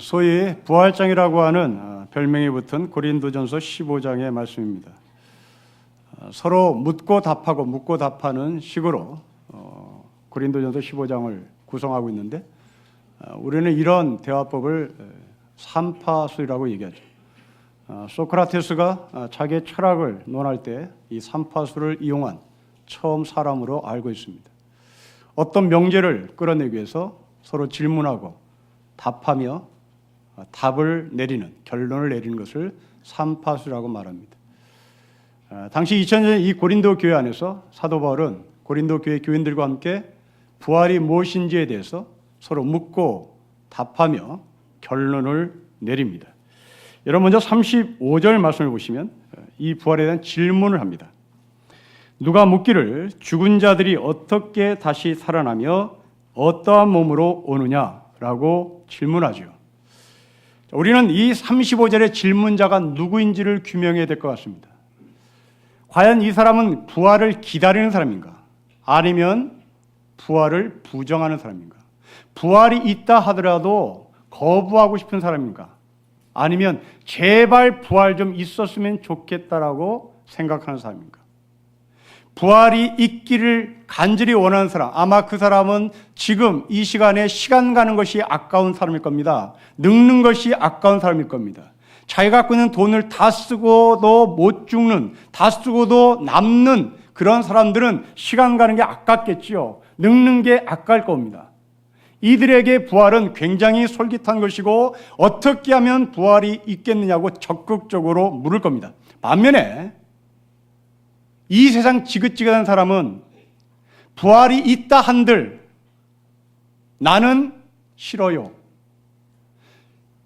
소위 부활장이라고 하는 별명이 붙은 고린도전서 15장의 말씀입니다. 서로 묻고 답하고 묻고 답하는 식으로 고린도전서 15장을 구성하고 있는데, 우리는 이런 대화법을 삼파술이라고 얘기하죠. 소크라테스가 자기의 철학을 논할 때 이 삼파술을 이용한 처음 사람으로 알고 있습니다. 어떤 명제를 끌어내기 위해서 서로 질문하고 답하며 답을 내리는, 결론을 내리는 것을 삼파술이라고 말합니다. 당시 2000년 이 고린도 교회 안에서 사도 바울은 고린도 교회 교인들과 함께 부활이 무엇인지에 대해서 서로 묻고 답하며 결론을 내립니다. 여러분, 먼저 35절 말씀을 보시면 이 부활에 대한 질문을 합니다. 누가 묻기를 죽은 자들이 어떻게 다시 살아나며 어떠한 몸으로 오느냐라고 질문하죠. 우리는 이 35절의 질문자가 누구인지를 규명해야 될 것 같습니다. 과연 이 사람은 부활을 기다리는 사람인가? 아니면 부활을 부정하는 사람인가? 부활이 있다 하더라도 거부하고 싶은 사람인가? 아니면 제발 부활 좀 있었으면 좋겠다라고 생각하는 사람인가? 부활이 있기를 간절히 원하는 사람, 아마 그 사람은 지금 이 시간에 시간 가는 것이 아까운 사람일 겁니다. 늙는 것이 아까운 사람일 겁니다. 자기가 갖고 있는 돈을 다 쓰고도 못 죽는, 다 쓰고도 남는 그런 사람들은 시간 가는 게 아깝겠지요. 늙는 게 아까울 겁니다. 이들에게 부활은 굉장히 솔깃한 것이고 어떻게 하면 부활이 있겠느냐고 적극적으로 물을 겁니다. 반면에 이 세상 지긋지긋한 사람은 부활이 있다 한들 나는 싫어요.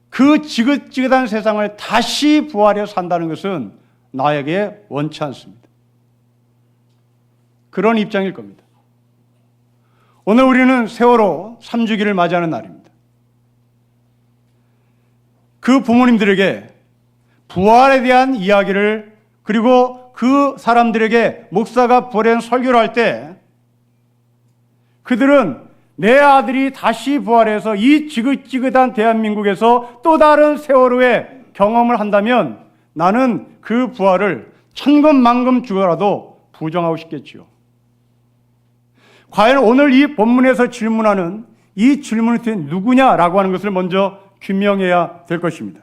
그 지긋지긋한 세상을 다시 부활해서 산다는 것은 나에게 원치 않습니다. 그런 입장일 겁니다. 오늘 우리는 세월호 3주기를 맞이하는 날입니다. 그 부모님들에게 부활에 대한 이야기를, 그리고 그 사람들에게 목사가 부활에 대한 설교를 할 때 그들은 내 아들이 다시 부활해서 이 지긋지긋한 대한민국에서 또 다른 세월호의 경험을 한다면 나는 그 부활을 천금만금 주어라도 부정하고 싶겠지요. 과연 오늘 이 본문에서 질문하는 이 질문의 뜻이 누구냐라고 하는 것을 먼저 규명해야 될 것입니다.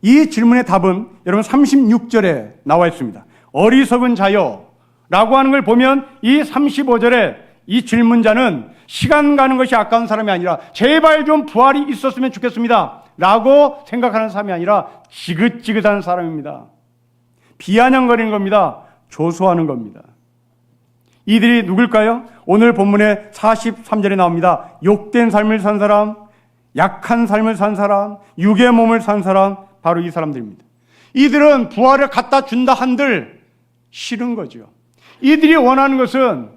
이 질문의 답은 여러분 36절에 나와 있습니다. 어리석은 자여 라고 하는 걸 보면 이 35절에 이 질문자는 시간 가는 것이 아까운 사람이 아니라 제발 좀 부활이 있었으면 좋겠습니다 라고 생각하는 사람이 아니라 지긋지긋한 사람입니다. 비아냥거리는 겁니다. 조소하는 겁니다. 이들이 누굴까요? 오늘 본문의 43절에 나옵니다. 욕된 삶을 산 사람, 약한 삶을 산 사람, 육의 몸을 산 사람, 바로 이 사람들입니다. 이들은 부활을 갖다 준다 한들 싫은 거죠. 이들이 원하는 것은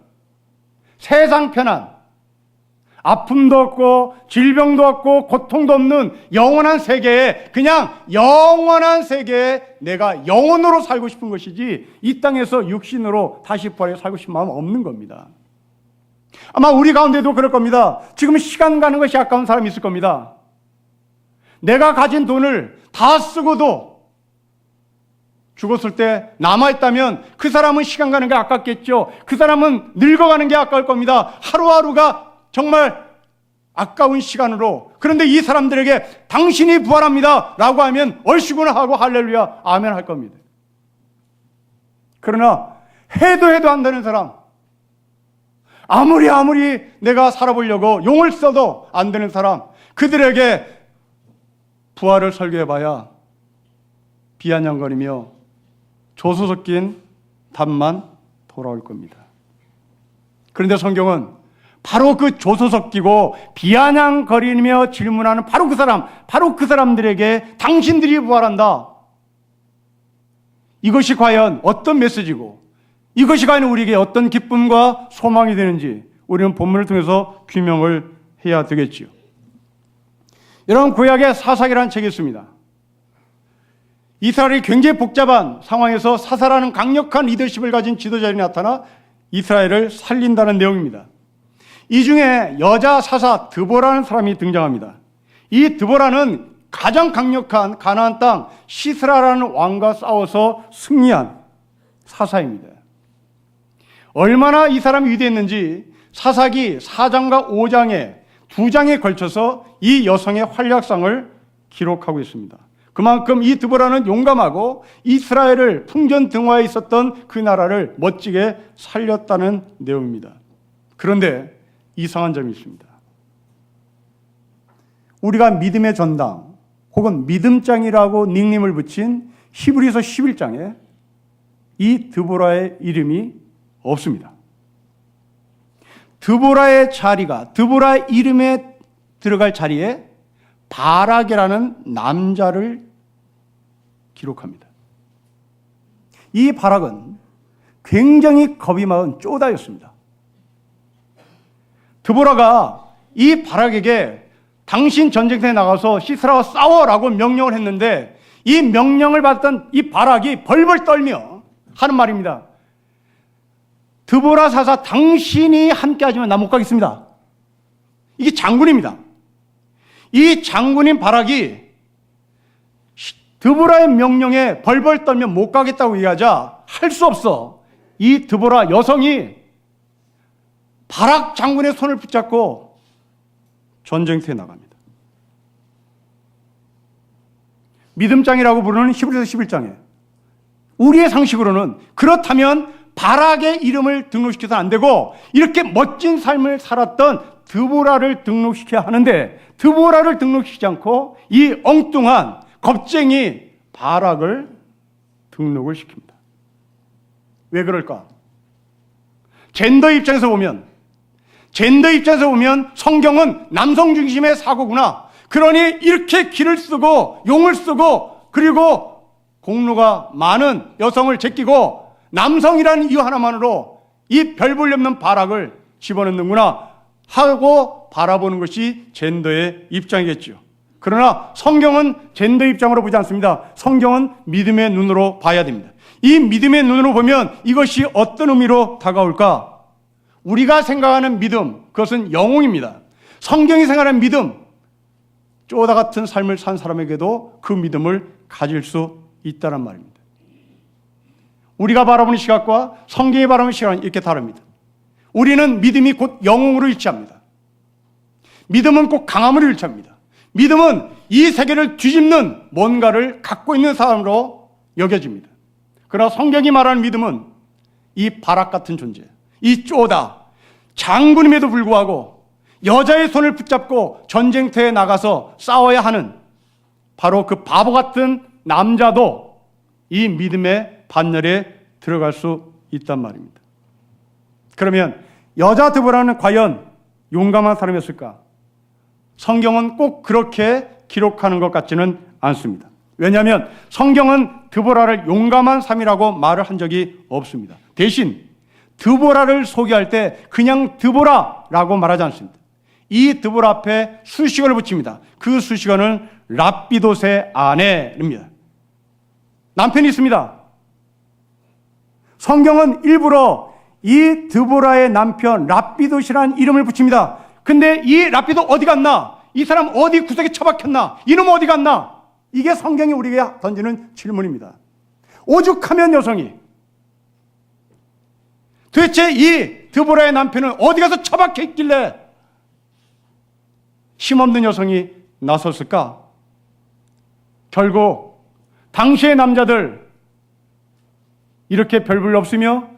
세상 편안, 아픔도 없고 질병도 없고 고통도 없는 영원한 세계에, 그냥 영원한 세계에 내가 영혼으로 살고 싶은 것이지 이 땅에서 육신으로 다시 부활해 살고 싶은 마음은 없는 겁니다. 아마 우리 가운데도 그럴 겁니다. 지금 시간 가는 것이 아까운 사람이 있을 겁니다. 내가 가진 돈을 다 쓰고도 죽었을 때 남아있다면 그 사람은 시간 가는 게 아깝겠죠. 그 사람은 늙어가는 게 아까울 겁니다. 하루하루가 정말 아까운 시간으로. 그런데 이 사람들에게 당신이 부활합니다 라고 하면 얼씨구나 하고 할렐루야 아멘 할 겁니다. 그러나 해도 안 되는 사람, 아무리 내가 살아보려고 용을 써도 안 되는 사람, 그들에게 부활을 설교해봐야 비아냥거리며 조소 섞인 답만 돌아올 겁니다. 그런데 성경은 바로 그 조소 섞이고 비아냥거리며 질문하는 바로 그 사람들에게 당신들이 부활한다. 이것이 과연 어떤 메시지고 이것이 과연 우리에게 어떤 기쁨과 소망이 되는지 우리는 본문을 통해서 규명을 해야 되겠지요. 여러분, 구약에 사사기라는 책이 있습니다. 이스라엘이 굉장히 복잡한 상황에서 사사라는 강력한 리더십을 가진 지도자들이 나타나 이스라엘을 살린다는 내용입니다. 이 중에 여자 사사 드보라는 사람이 등장합니다. 이 드보라는 가장 강력한 가나안 땅 시스라라는 왕과 싸워서 승리한 사사입니다. 얼마나 이 사람이 위대했는지 사사기 4장과 5장에 2장에 걸쳐서 이 여성의 활약상을 기록하고 있습니다. 그만큼 이 드보라는 용감하고 이스라엘을 풍전등화에 있었던 그 나라를 멋지게 살렸다는 내용입니다. 그런데 이상한 점이 있습니다. 우리가 믿음의 전당 혹은 믿음장이라고 닉네임을 붙인 히브리서 11장에 이 드보라의 이름이 없습니다. 드보라의 자리가, 드보라의 이름에 들어갈 자리에 바락이라는 남자를 기록합니다. 이 바락은 굉장히 겁이 많은 쪼다였습니다. 드보라가 이 바락에게 당신 전쟁터에 나가서 시스라와 싸워라고 명령을 했는데 이 명령을 받던 이 바락이 벌벌 떨며 하는 말입니다. 드보라 사사, 당신이 함께하지만 나 못 가겠습니다. 이게 장군입니다. 이 장군인 바락이 드보라의 명령에 벌벌 떨며 못 가겠다고 얘기하자 할 수 없어. 이 드보라 여성이 바락 장군의 손을 붙잡고 전쟁터에 나갑니다. 믿음장이라고 부르는 히브리서 11장에 우리의 상식으로는 그렇다면 바락의 이름을 등록시켜서는 안 되고 이렇게 멋진 삶을 살았던 드보라를 등록시켜야 하는데 드보라를 등록시키지 않고 이 엉뚱한 겁쟁이 바락을 등록을 시킵니다. 왜 그럴까? 젠더 입장에서 보면 성경은 남성 중심의 사고구나. 그러니 이렇게 기를 쓰고 용을 쓰고 그리고 공로가 많은 여성을 제끼고 남성이라는 이유 하나만으로 이 별 볼 없는 바락을 집어넣는구나 하고 바라보는 것이 젠더의 입장이겠죠. 그러나 성경은 젠더 입장으로 보지 않습니다. 성경은 믿음의 눈으로 봐야 됩니다. 이 믿음의 눈으로 보면 이것이 어떤 의미로 다가올까? 우리가 생각하는 믿음, 그것은 영웅입니다. 성경이 생각하는 믿음, 쪼다 같은 삶을 산 사람에게도 그 믿음을 가질 수 있다는 말입니다. 우리가 바라보는 시각과 성경이 바라보는 시각은 이렇게 다릅니다. 우리는 믿음이 곧 영웅으로 일치합니다. 믿음은 꼭 강함으로 일치합니다. 믿음은 이 세계를 뒤집는 뭔가를 갖고 있는 사람으로 여겨집니다. 그러나 성경이 말하는 믿음은 이 바락 같은 존재, 이 쪼다, 장군임에도 불구하고 여자의 손을 붙잡고 전쟁터에 나가서 싸워야 하는 바로 그 바보 같은 남자도 이 믿음의 반열에 들어갈 수 있단 말입니다. 그러면 여자 드보라는 과연 용감한 사람이었을까? 성경은 꼭 그렇게 기록하는 것 같지는 않습니다. 왜냐하면 성경은 드보라를 용감한 사람이라고 말을 한 적이 없습니다. 대신 드보라를 소개할 때 그냥 드보라라고 말하지 않습니다. 이 드보라 앞에 수식어를 붙입니다. 그 수식어는 랍비돗의 아내입니다. 남편이 있습니다. 성경은 일부러 이 드보라의 남편 랍비돗이라는 이름을 붙입니다. 근데 이 랍비돗 어디 갔나? 이 사람 어디 구석에 처박혔나? 이놈 어디 갔나? 이게 성경이 우리에게 던지는 질문입니다. 오죽하면 여성이 도대체 이 드보라의 남편은 어디 가서 처박혀 있길래 힘없는 여성이 나섰을까? 결국 당시의 남자들 이렇게 별 볼 없으며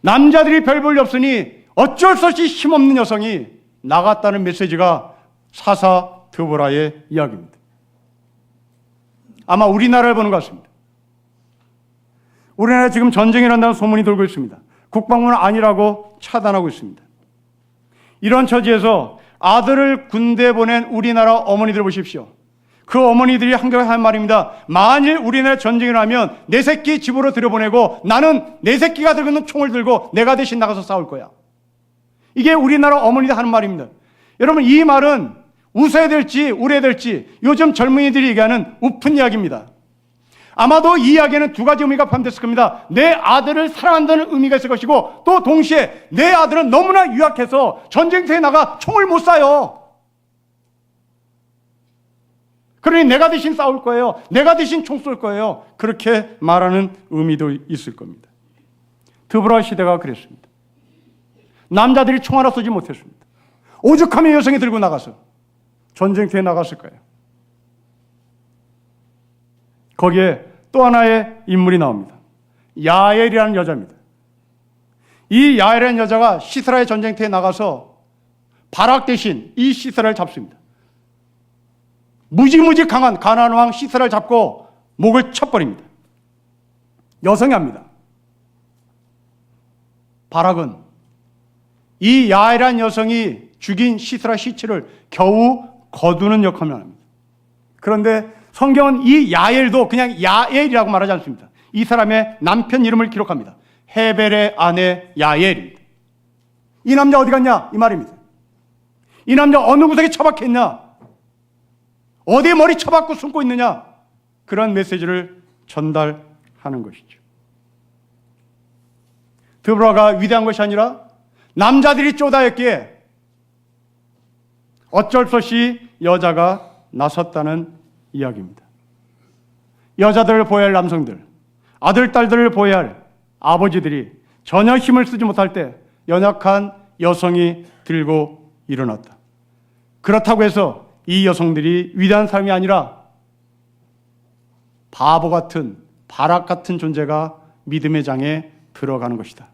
남자들이 별 볼 없으니 어쩔 수 없이 힘없는 여성이 나갔다는 메시지가 사사 드보라의 이야기입니다. 아마 우리나라를 보는 것 같습니다. 우리나라 지금 전쟁이 난다는 소문이 돌고 있습니다. 국방부는 아니라고 차단하고 있습니다. 이런 처지에서 아들을 군대에 보낸 우리나라 어머니들 보십시오. 그 어머니들이 한결 한 말입니다. 만일 우리나라에 전쟁이 나면 내 새끼 집으로 들여보내고 나는 내 새끼가 들고 있는 총을 들고 내가 대신 나가서 싸울 거야. 이게 우리나라 어머니들 하는 말입니다. 여러분, 이 말은 웃어야 될지 울어야 될지 요즘 젊은이들이 얘기하는 우픈 이야기입니다. 아마도 이 이야기에는 두 가지 의미가 포함됐을 겁니다. 내 아들을 사랑한다는 의미가 있을 것이고 또 동시에 내 아들은 너무나 유약해서 전쟁터에 나가 총을 못 쏴요. 그러니 내가 대신 싸울 거예요. 내가 대신 총 쏠 거예요. 그렇게 말하는 의미도 있을 겁니다. 드보라 시대가 그랬습니다. 남자들이 총 하나 쏘지 못했습니다. 오죽하면 여성이 들고 나가서 전쟁터에 나갔을 거예요. 거기에 또 하나의 인물이 나옵니다. 야엘이라는 여자입니다. 이 야엘이라는 여자가 시스라의 전쟁터에 나가서 바락 대신 이 시스라를 잡습니다. 무지무지 강한 가나안 왕 시스라를 잡고 목을 쳐버립니다. 여성이 합니다. 바락은 이 야엘이라는 여성이 죽인 시스라 시체를 겨우 거두는 역할을 합니다. 그런데 성경은 이 야엘도 그냥 야엘이라고 말하지 않습니다. 이 사람의 남편 이름을 기록합니다. 헤벨의 아내 야엘입니다. 이 남자 어디 갔냐? 이 말입니다. 이 남자 어느 구석에 처박혔냐? 어디에 머리 쳐박고 숨고 있느냐? 그런 메시지를 전달하는 것이죠. 드보라가 위대한 것이 아니라 남자들이 쪼다했기에 어쩔 수 없이 여자가 나섰다는 이야기입니다. 여자들을 보호할 남성들, 아들, 딸들을 보호할 아버지들이 전혀 힘을 쓰지 못할 때 연약한 여성이 들고 일어났다. 그렇다고 해서 이 여성들이 위대한 사람이 아니라 바보 같은, 바락 같은 존재가 믿음의 장에 들어가는 것이다.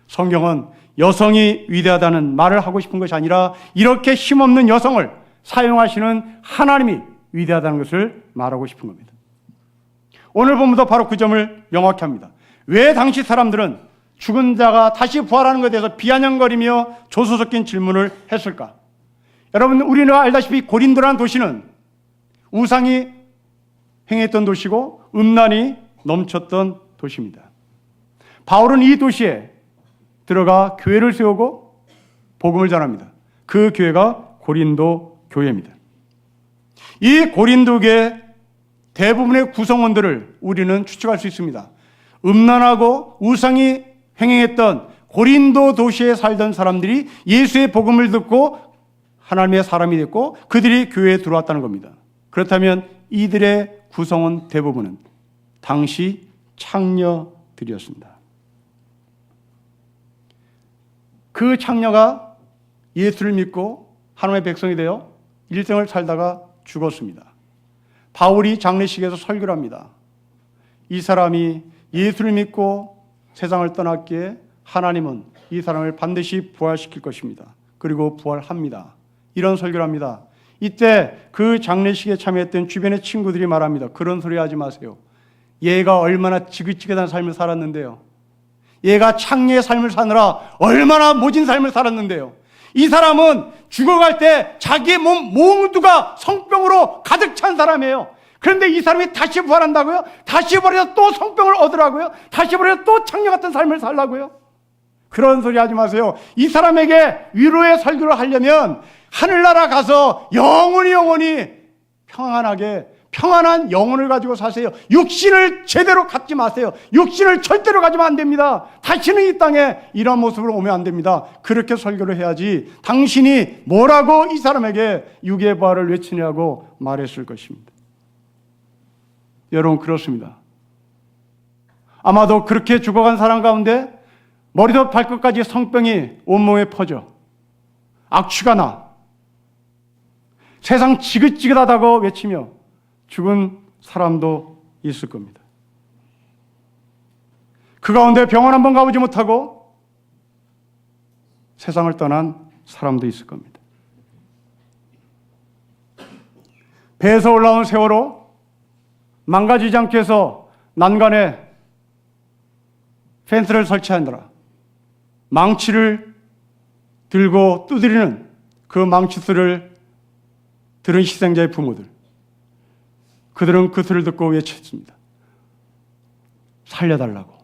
성경은 여성이 위대하다는 말을 하고 싶은 것이 아니라 이렇게 힘없는 여성을 사용하시는 하나님이 위대하다는 것을 말하고 싶은 겁니다. 오늘 본문도 바로 그 점을 명확히 합니다. 왜 당시 사람들은 죽은 자가 다시 부활하는 것에 대해서 비아냥거리며 조소 섞인 질문을 했을까? 여러분, 우리는 알다시피 고린도라는 도시는 우상이 행했던 도시고 음란이 넘쳤던 도시입니다. 바울은 이 도시에 들어가 교회를 세우고 복음을 전합니다. 그 교회가 고린도 교회입니다. 이 고린도 교회 대부분의 구성원들을 우리는 추측할 수 있습니다. 음란하고 우상이 행행했던 고린도 도시에 살던 사람들이 예수의 복음을 듣고 하나님의 사람이 됐고 그들이 교회에 들어왔다는 겁니다. 그렇다면 이들의 구성원 대부분은 당시 창녀들이었습니다. 그 창녀가 예수를 믿고 하나님의 백성이 되어 일생을 살다가 죽었습니다. 바울이 장례식에서 설교를 합니다. 이 사람이 예수를 믿고 세상을 떠났기에 하나님은 이 사람을 반드시 부활시킬 것입니다. 그리고 부활합니다. 이런 설교를 합니다. 이때 그 장례식에 참여했던 주변의 친구들이 말합니다. 그런 소리 하지 마세요. 얘가 얼마나 지긋지긋한 삶을 살았는데요. 얘가 창녀의 삶을 사느라 얼마나 모진 삶을 살았는데요. 이 사람은 죽어갈 때 자기의 몸 모두가 성병으로 가득 찬 사람이에요. 그런데 이 사람이 다시 부활한다고요? 다시 부활해서 또 성병을 얻으라고요? 다시 부활해서 또 창녀 같은 삶을 살라고요? 그런 소리 하지 마세요. 이 사람에게 위로의 설교를 하려면 하늘나라 가서 영원히 평안하게 평안한 영혼을 가지고 사세요. 육신을 제대로 갖지 마세요. 육신을 절대로 가지면 안 됩니다. 다시는 이 땅에 이런 모습으로 오면 안 됩니다. 그렇게 설교를 해야지 당신이 뭐라고 이 사람에게 육의 부활을 외치냐고 말했을 것입니다. 여러분, 그렇습니다. 아마도 그렇게 죽어간 사람 가운데 머리부터 발끝까지 성병이 온몸에 퍼져 악취가 나 세상 지긋지긋하다고 외치며 죽은 사람도 있을 겁니다. 그 가운데 병원 한번 가보지 못하고 세상을 떠난 사람도 있을 겁니다. 배에서 올라온 세월호 망가지지 않게 해서 난간에 펜스를 설치하느라 망치를 들고 두드리는 그 망치 소리를 들은 희생자의 부모들, 그들은 그 소리를 듣고 외쳤습니다. 살려달라고.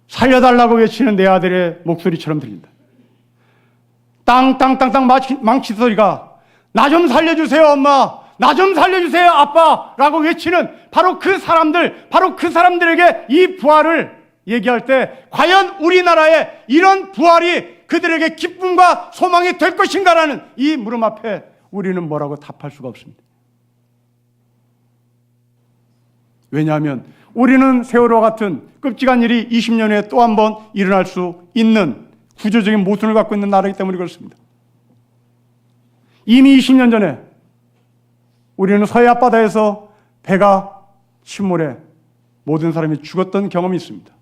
살려달라고 외치는 내 아들의 목소리처럼 들린다. 땅땅땅땅 망치 소리가 나 좀 살려주세요 엄마, 나 좀 살려주세요 아빠 라고 외치는 바로 그 사람들, 바로 그 사람들에게 이 부활을 얘기할 때 과연 우리나라에 이런 부활이 그들에게 기쁨과 소망이 될 것인가라는 이 물음 앞에 우리는 뭐라고 답할 수가 없습니다. 왜냐하면 우리는 세월호와 같은 끔찍한 일이 20년 후에 또 한 번 일어날 수 있는 구조적인 모순을 갖고 있는 나라이기 때문에 그렇습니다. 이미 20년 전에 우리는 서해 앞바다에서 배가 침몰해 모든 사람이 죽었던 경험이 있습니다.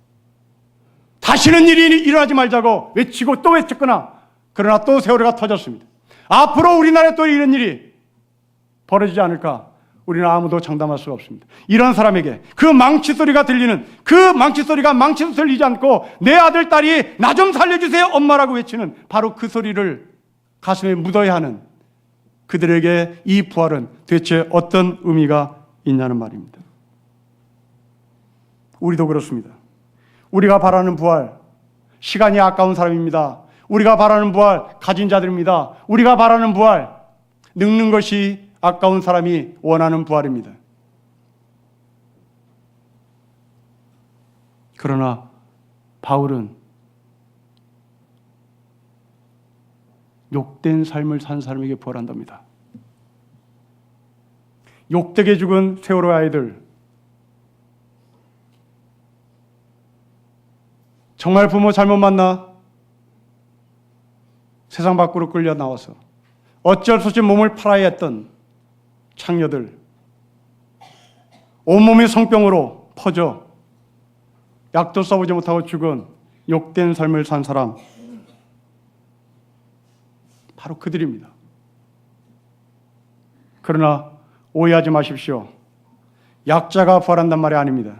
다시는 일이 일어나지 말자고 외치고 또 외쳤거나 그러나 또 세월호가 터졌습니다. 앞으로 우리나라에 또 이런 일이 벌어지지 않을까 우리는 아무도 장담할 수가 없습니다. 이런 사람에게 그 망치 소리가 들리는 그 망치 소리가 망치도 들리지 않고 내 아들 딸이 나 좀 살려주세요 엄마라고 외치는 바로 그 소리를 가슴에 묻어야 하는 그들에게 이 부활은 대체 어떤 의미가 있냐는 말입니다. 우리도 그렇습니다. 우리가 바라는 부활, 시간이 아까운 사람입니다. 우리가 바라는 부활, 가진 자들입니다. 우리가 바라는 부활, 늙는 것이 아까운 사람이 원하는 부활입니다. 그러나 바울은 욕된 삶을 산 사람에게 부활한답니다. 욕되게 죽은 세월호 아이들, 정말 부모 잘못 만나 세상 밖으로 끌려 나와서 어쩔 수 없이 몸을 팔아야 했던 창녀들, 온몸이 성병으로 퍼져 약도 써보지 못하고 죽은 욕된 삶을 산 사람, 바로 그들입니다. 그러나 오해하지 마십시오. 약자가 부활한단 말이 아닙니다.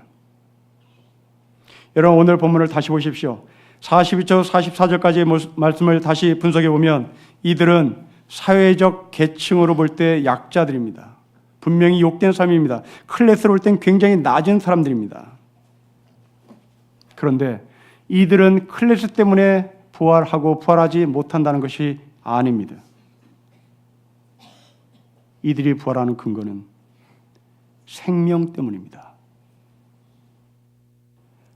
여러분 오늘 본문을 다시 보십시오. 42절 44절까지의 말씀을 다시 분석해 보면 이들은 사회적 계층으로 볼 때 약자들입니다. 분명히 욕된 삶입니다. 클래스로 볼 땐 굉장히 낮은 사람들입니다. 그런데 이들은 클래스 때문에 부활하고 부활하지 못한다는 것이 아닙니다. 이들이 부활하는 근거는 생명 때문입니다.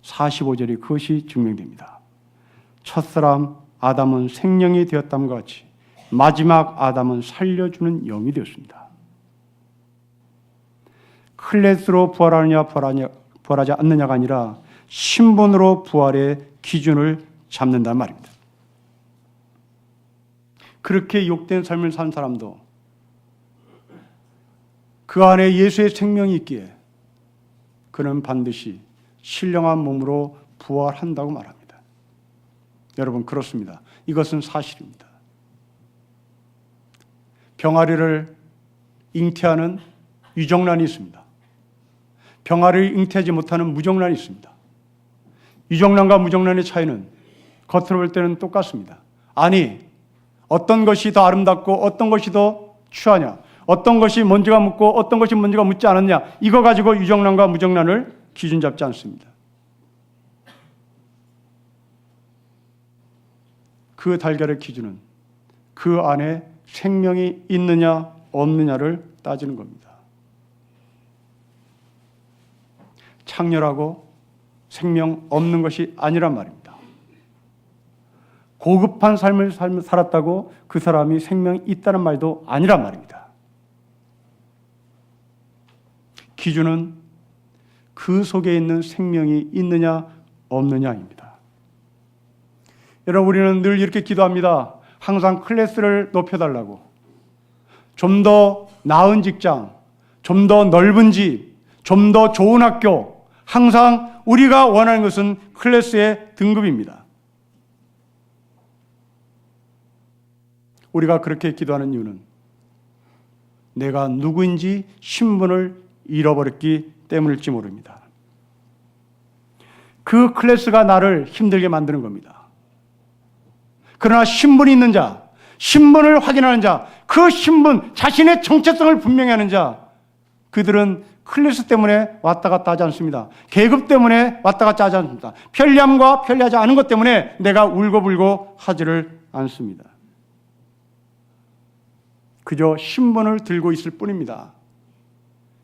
45절이 그것이 증명됩니다. 첫사람 아담은 생명이 되었다함과 같이 마지막 아담은 살려주는 영이 되었습니다. 클래스로 부활하느냐 부활하지 않느냐가 아니라 신분으로 부활의 기준을 잡는단 말입니다. 그렇게 욕된 삶을 산 사람도 그 안에 예수의 생명이 있기에 그는 반드시 신령한 몸으로 부활한다고 말합니다. 여러분 그렇습니다. 이것은 사실입니다. 병아리를 잉태하는 유정란이 있습니다. 병아리를 잉태하지 못하는 무정란이 있습니다. 유정란과 무정란의 차이는 겉으로 볼 때는 똑같습니다. 아니, 어떤 것이 더 아름답고 어떤 것이 더 추하냐, 어떤 것이 먼지가 묻고 어떤 것이 먼지가 묻지 않았냐, 이거 가지고 유정란과 무정란을 기준 잡지 않습니다. 그 달걀의 기준은 그 안에 생명이 있느냐 없느냐를 따지는 겁니다. 창렬하고 생명 없는 것이 아니란 말입니다. 고급한 삶을 살았다고 그 사람이 생명이 있다는 말도 아니란 말입니다. 기준은 그 속에 있는 생명이 있느냐 없느냐입니다. 여러분 우리는 늘 이렇게 기도합니다. 항상 클래스를 높여달라고. 좀 더 나은 직장, 좀 더 넓은 집, 좀 더 좋은 학교. 항상 우리가 원하는 것은 클래스의 등급입니다. 우리가 그렇게 기도하는 이유는 내가 누구인지 신분을 잃어버렸기 때문일지 모릅니다. 그 클래스가 나를 힘들게 만드는 겁니다. 그러나 신분이 있는 자, 신분을 확인하는 자, 그 신분, 자신의 정체성을 분명히 하는 자, 그들은 클래스 때문에 왔다 갔다 하지 않습니다. 계급 때문에 왔다 갔다 하지 않습니다. 편리함과 편리하지 않은 것 때문에 내가 울고불고 하지를 않습니다. 그저 신분을 들고 있을 뿐입니다.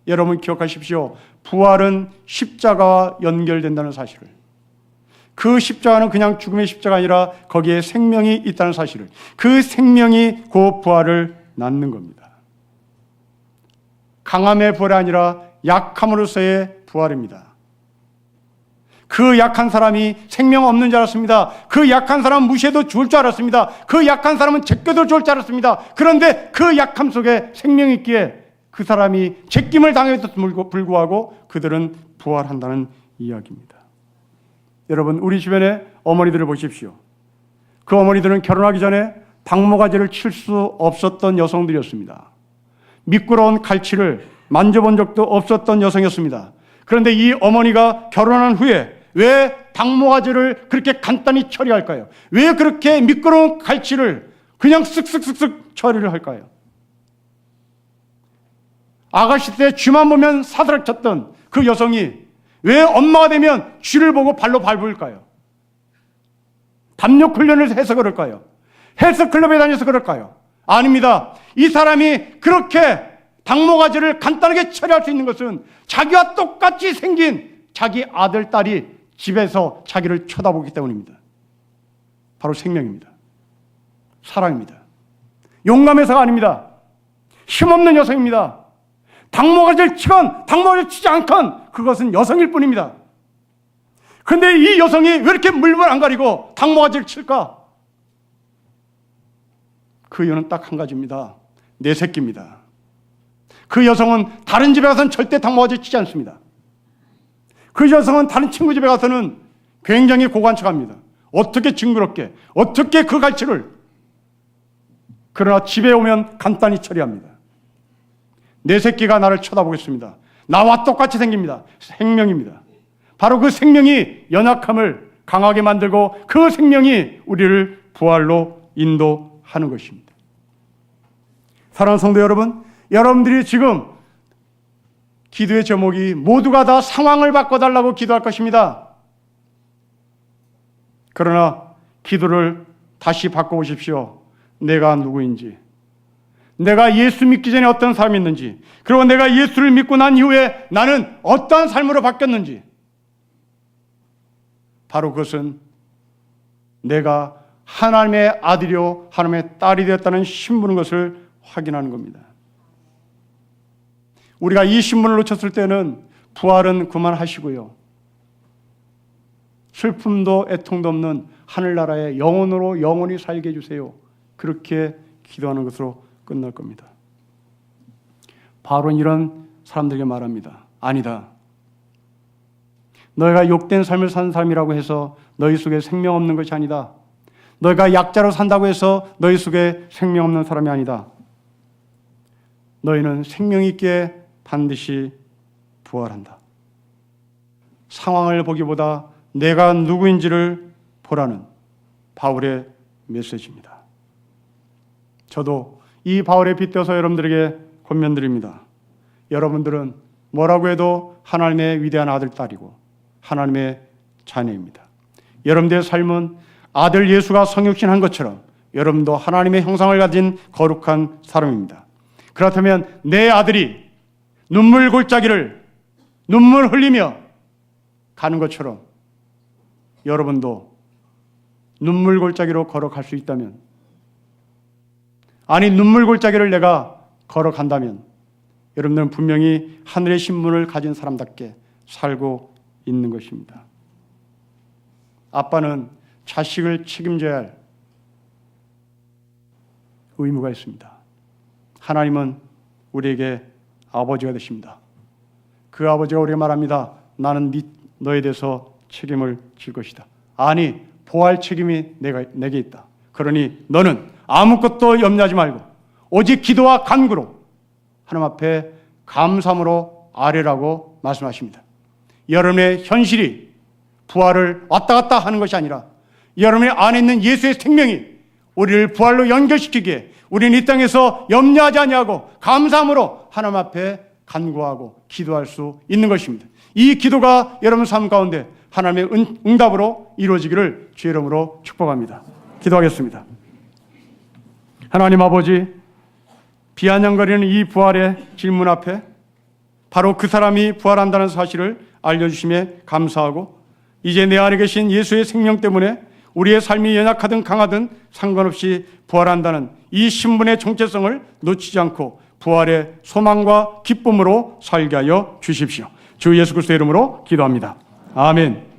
여러분 기억하십시오. 부활은 십자가와 연결된다는 사실을. 그 십자가는 그냥 죽음의 십자가 아니라 거기에 생명이 있다는 사실을. 그 생명이 그 부활을 낳는 겁니다. 강함의 부활이 아니라 약함으로서의 부활입니다. 그 약한 사람이 생명 없는 줄 알았습니다. 그 약한 사람은 무시해도 죽을 줄 알았습니다. 그 약한 사람은 제껴도 죽을 줄 알았습니다. 그런데 그 약함 속에 생명이 있기에 그 사람이 제낌을 당했음에도 불구하고 그들은 부활한다는 이야기입니다. 여러분, 우리 주변의 어머니들을 보십시오. 그 어머니들은 결혼하기 전에 당모가지를 칠 수 없었던 여성들이었습니다. 미끄러운 갈치를 만져본 적도 없었던 여성이었습니다. 그런데 이 어머니가 결혼한 후에 왜 당모가지를 그렇게 간단히 처리할까요? 왜 그렇게 미끄러운 갈치를 그냥 쓱쓱쓱쓱 처리를 할까요? 아가씨 때 쥐만 보면 사드락 쳤던 그 여성이 왜 엄마가 되면 쥐를 보고 발로 밟을까요? 담력 훈련을 해서 그럴까요? 헬스클럽에 다녀서 그럴까요? 아닙니다. 이 사람이 그렇게 당모가지를 간단하게 처리할 수 있는 것은 자기와 똑같이 생긴 자기 아들, 딸이 집에서 자기를 쳐다보기 때문입니다. 바로 생명입니다. 사랑입니다. 용감해서가 아닙니다. 힘없는 여성입니다. 당모가지를 치건 당모가지를 치지 않건 그것은 여성일 뿐입니다. 그런데 이 여성이 왜 이렇게 물불 안 가리고 당모가지를 칠까? 그 이유는 딱 한 가지입니다. 내 새끼입니다. 그 여성은 다른 집에 가서는 절대 당모가지 치지 않습니다. 그 여성은 다른 친구 집에 가서는 굉장히 고관척합니다. 어떻게 징그럽게, 어떻게 그 갈치를. 그러나 집에 오면 간단히 처리합니다. 내 새끼가 나를 쳐다보겠습니다. 나와 똑같이 생깁니다. 생명입니다. 바로 그 생명이 연약함을 강하게 만들고 그 생명이 우리를 부활로 인도하는 것입니다. 사랑하는 성도 여러분, 여러분들이 지금 기도의 제목이 모두가 다 상황을 바꿔달라고 기도할 것입니다. 그러나 기도를 다시 바꿔보십시오. 내가 누구인지, 내가 예수 믿기 전에 어떤 삶이 있는지, 그리고 내가 예수를 믿고 난 이후에 나는 어떠한 삶으로 바뀌었는지, 바로 그것은 내가 하나님의 아들이요 하나님의 딸이 되었다는 신분인 것을 확인하는 겁니다. 우리가 이 신분을 놓쳤을 때는 부활은 그만하시고요, 슬픔도 애통도 없는 하늘나라의 영혼으로 영원히 살게 해주세요. 그렇게 기도하는 것으로 끝날 겁니다. 바울은 이런 사람들에게 말합니다. 아니다. 너희가 욕된 삶을 사는 사람이라고 해서 너희 속에 생명 없는 것이 아니다. 너희가 약자로 산다고 해서 너희 속에 생명 없는 사람이 아니다. 너희는 생명 있게 반드시 부활한다. 상황을 보기보다 내가 누구인지를 보라는 바울의 메시지입니다. 저도 이 바울에 빗대서 여러분들에게 권면드립니다. 여러분들은 뭐라고 해도 하나님의 위대한 아들, 딸이고 하나님의 자녀입니다. 여러분들의 삶은 아들 예수가 성육신한 것처럼 여러분도 하나님의 형상을 가진 거룩한 사람입니다. 그렇다면 내 아들이 눈물 골짜기를 눈물 흘리며 가는 것처럼 여러분도 눈물 골짜기로 걸어갈 수 있다면, 아니 눈물 골짜기를 내가 걸어간다면 여러분들은 분명히 하늘의 신분을 가진 사람답게 살고 있는 것입니다. 아빠는 자식을 책임져야 할 의무가 있습니다. 하나님은 우리에게 아버지가 되십니다. 그 아버지가 우리에게 말합니다. 나는 너에 대해서 책임을 질 것이다. 아니, 보호할 책임이 내게 있다. 그러니 너는 아무것도 염려하지 말고 오직 기도와 간구로 하나님 앞에 감사함으로 아뢰라고 말씀하십니다. 여러분의 현실이 부활을 왔다 갔다 하는 것이 아니라 여러분의 안에 있는 예수의 생명이 우리를 부활로 연결시키기에 우리는 이 땅에서 염려하지 아니하고 감사함으로 하나님 앞에 간구하고 기도할 수 있는 것입니다. 이 기도가 여러분 삶 가운데 하나님의 응답으로 이루어지기를 주의 이름으로 축복합니다. 기도하겠습니다. 하나님 아버지, 비아냥거리는 이 부활의 질문 앞에 바로 그 사람이 부활한다는 사실을 알려주심에 감사하고, 이제 내 안에 계신 예수의 생명 때문에 우리의 삶이 연약하든 강하든 상관없이 부활한다는 이 신분의 정체성을 놓치지 않고 부활의 소망과 기쁨으로 살게 하여 주십시오. 주 예수 그리스도의 이름으로 기도합니다. 아멘.